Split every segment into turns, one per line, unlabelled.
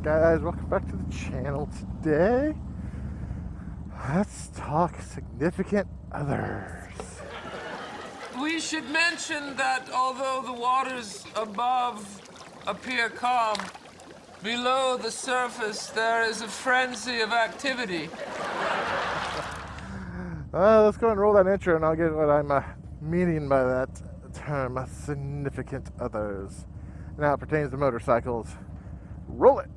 Guys, welcome back to the channel. Today, let's talk significant others.
We should mention that although the waters above appear calm, below the surface there is a frenzy of activity.
Let's go and roll that intro and I'll get what I'm meaning by that term, significant others. Now it pertains to motorcycles. Roll it!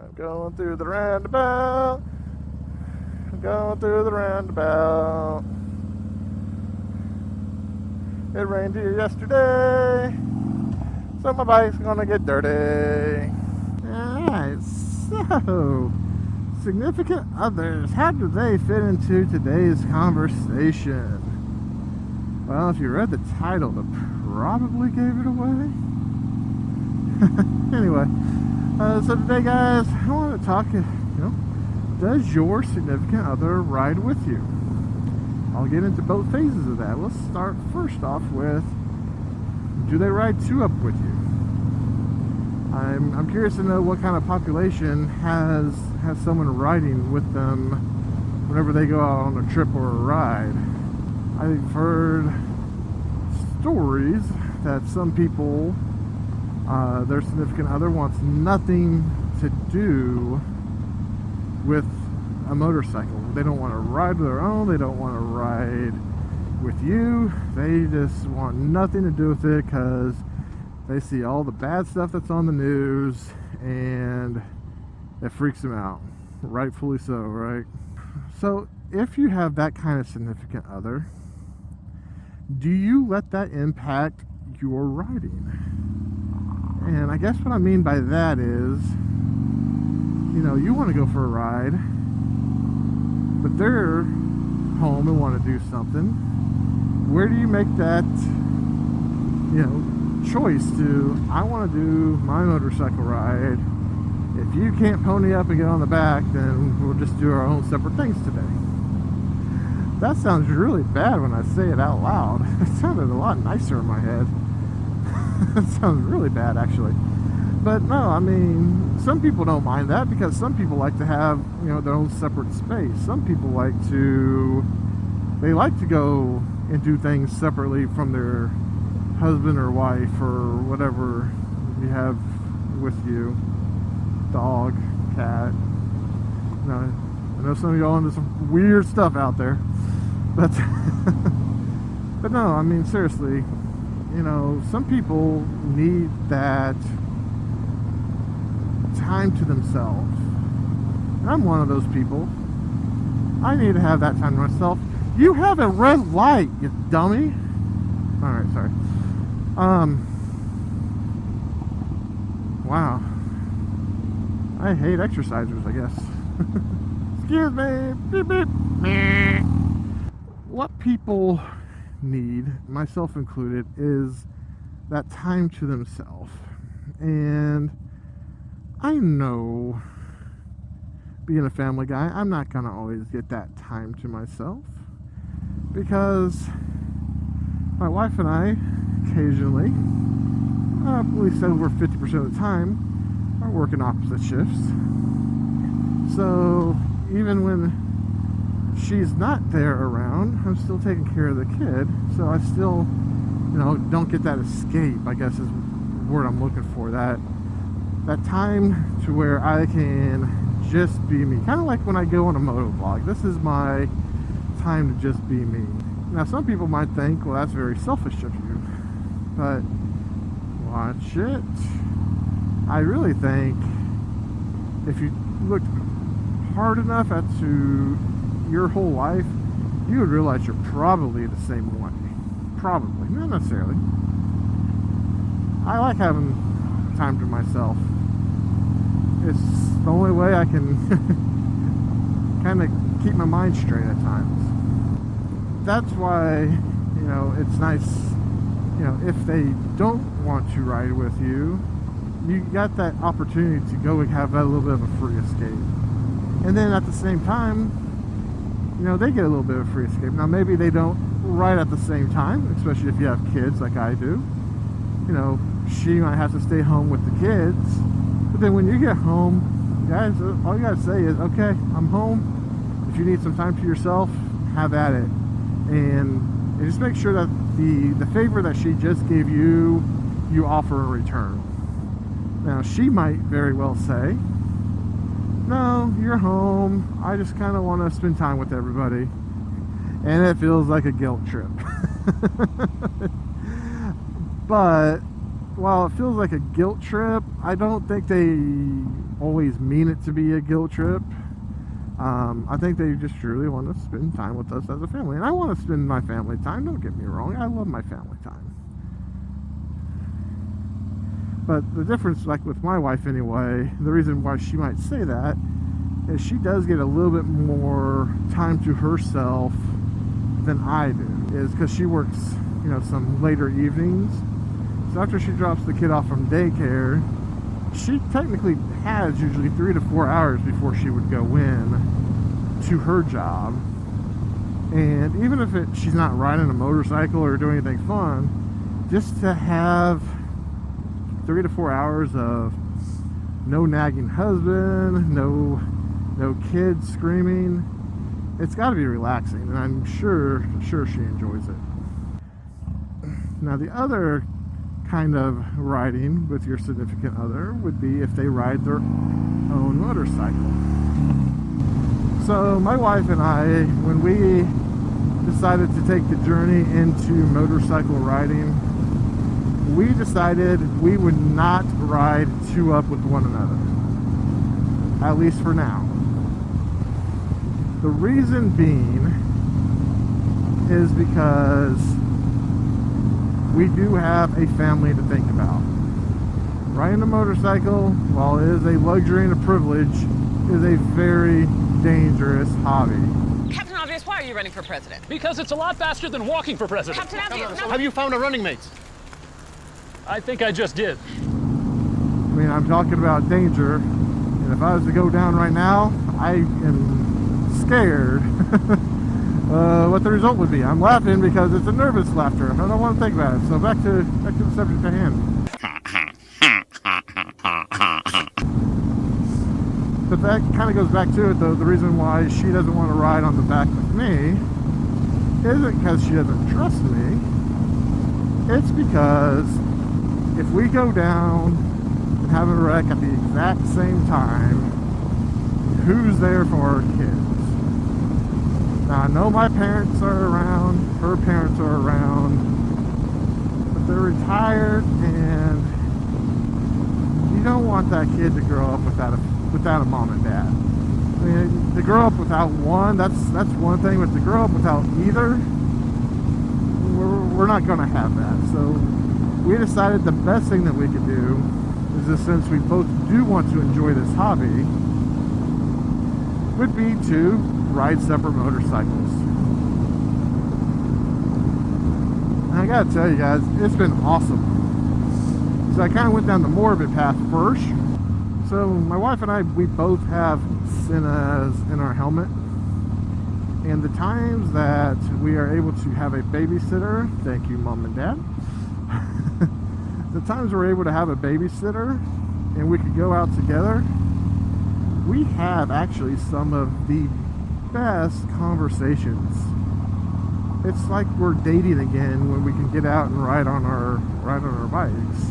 I'm going through the roundabout. I'm going through the roundabout. It rained here yesterday, so my bike's gonna get dirty. Alright, so significant others, how do they fit into today's conversation? Well, if you read the title, it probably gave it away. Anyway, so today, guys, I want to talk, does your significant other ride with you? I'll get into both phases of that. Let's start first off with, do they ride two up with you? I'm curious to know what kind of population has someone riding with them whenever they go out on a trip or a ride. I've heard stories that some people, their significant other wants nothing to do with a motorcycle. They don't want to ride their own. They don't want to ride with you. They just want nothing to do with it because they see all the bad stuff that's on the news and it freaks them out. Rightfully so, right? So if you have that kind of significant other, do you let that impact your riding? And I guess what I mean by that is, you want to go for a ride, but they're home and want to do something. Where do you make that, choice to, I want to do my motorcycle ride. If you can't pony up and get on the back, then we'll just do our own separate things today. That sounds really bad when I say it out loud. It sounded a lot nicer in my head. It sounds really bad, actually. But no, I mean, some people don't mind that because some people like to have, their own separate space. Some people like to go and do things separately from their husband or wife or whatever you have with you. Dog, cat. I know some of y'all into some weird stuff out there. But, but no, I mean, seriously, some people need that time to themselves. And I'm one of those people. I need to have that time to myself. You have a red light, you dummy. Alright, sorry. Wow. I hate exercisers, I guess. Excuse me. Beep, beep. What people need, myself included, is that time to themselves. And I know, being a family guy, I'm not gonna always get that time to myself because my wife and I occasionally, at least over 50% of the time, are working opposite shifts. So even when she's not there around, I'm still taking care of the kid. So I still, don't get that escape, I guess is the word I'm looking for. That time to where I can just be me. Kind of like when I go on a moto vlog. This is my time to just be me. Now some people might think, well, that's very selfish of you. But watch it. I really think if you looked hard enough into your whole life, you would realize you're probably the same way. Probably, not necessarily. I like having time to myself. It's the only way I can kind of keep my mind straight at times. That's why, it's nice, if they don't want to ride with you, you got that opportunity to go and have a little bit of a free escape. And then at the same time, you know, they get a little bit of free escape. Now maybe they don't ride at the same time, especially if you have kids like I do. You know, she might have to stay home with the kids. But then when you get home, guys, all you gotta say is, okay, I'm home. If you need some time to yourself, have at it. And just make sure that the favor that she just gave you, you offer in return. Now, she might very well say, no, you're home. I just kind of want to spend time with everybody. And it feels like a guilt trip. But while it feels like a guilt trip, I don't think they always mean it to be a guilt trip. I think they just truly want to spend time with us as a family. And I want to spend my family time, don't get me wrong. I love my family time. But the difference, like with my wife anyway, the reason why she might say that is she does get a little bit more time to herself than I do. Is because she works, you know, some later evenings. So after she drops the kid off from daycare, she technically has usually 3 to 4 hours before she would go in to her job. And even if she's not riding a motorcycle or doing anything fun, just to have 3 to 4 hours of no nagging husband, no kids screaming, it's got to be relaxing, and I'm sure she enjoys it. Now, the other kind of riding with your significant other would be if they ride their own motorcycle. So my wife and I, when we decided to take the journey into motorcycle riding, we decided we would not ride two up with one another, at least for now. The reason being is because we do have a family to think about. Riding a motorcycle, while it is a luxury and a privilege, is a very dangerous hobby.
Captain Obvious, why are you running for president?
Because it's a lot faster than walking for president.
Captain Obvious, no.
Have you found a running mate?
I think I just did.
I mean, I'm talking about danger, and if I was to go down right now, I am scared what the result would be. I'm laughing because it's a nervous laughter. I don't want to think about it. So back to the subject at hand. But that kind of goes back to it, though. The reason why she doesn't want to ride on the back with me isn't because she doesn't trust me. It's because if we go down and have a wreck at the exact same time, who's there for our kids? Now, I know my parents are around, her parents are around, but they're retired, and you don't want that kid to grow up without a mom and dad. I mean, to grow up without one, that's one thing, but to grow up without either, we're not going to have that. So we decided the best thing that we could do is that since we both do want to enjoy this hobby, would be to ride separate motorcycles. And I gotta tell you guys, it's been awesome. So I kind of went down the morbid path first. So my wife and I, we both have Siennas in our helmet. And the times that we are able to have a babysitter, thank you Mom and Dad. The times we're able to have a babysitter and we could go out together, we have actually some of the best conversations. It's like we're dating again when we can get out and ride on our bikes.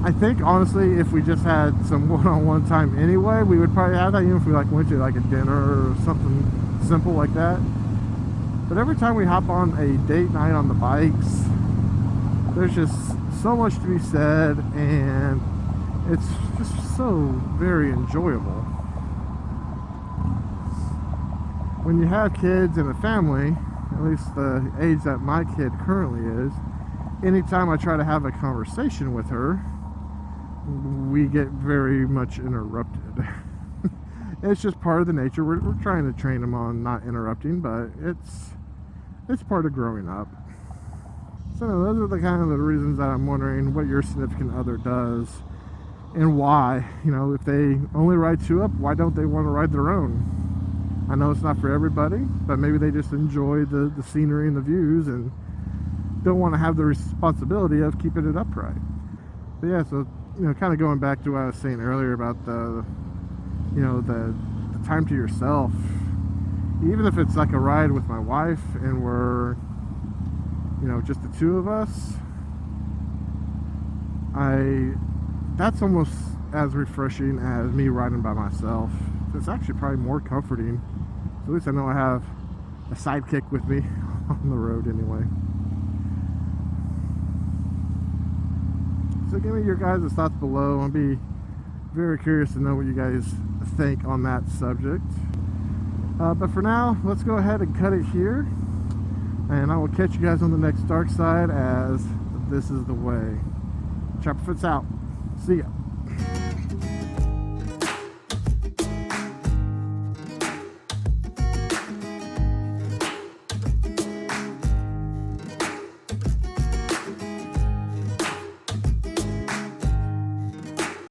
I think honestly, if we just had some one-on-one time anyway, we would probably have that, even if we like went to like a dinner or something simple like that. But every time we hop on a date night on the bikes, there's just so much to be said, and it's just so very enjoyable. When you have kids and a family, at least the age that my kid currently is, anytime I try to have a conversation with her, we get very much interrupted. It's just part of the nature. We're trying to train them on not interrupting, but it's part of growing up. So those are the kind of the reasons that I'm wondering what your significant other does and why. You know, if they only ride 2-up, why don't they want to ride their own? I know it's not for everybody, but maybe they just enjoy the scenery and the views and don't want to have the responsibility of keeping it upright. But yeah, so, you know, kind of going back to what I was saying earlier about the time to yourself. Even if it's like a ride with my wife and we're, you know, just the two of us, that's almost as refreshing as me riding by myself. It's actually probably more comforting. So at least I know I have a sidekick with me on the road anyway. So give me your guys' thoughts below. I'll be very curious to know what you guys think on that subject. But for now, let's go ahead and cut it here. And I will catch you guys on the next dark side, as this is the way. ChopperFett's out. See ya.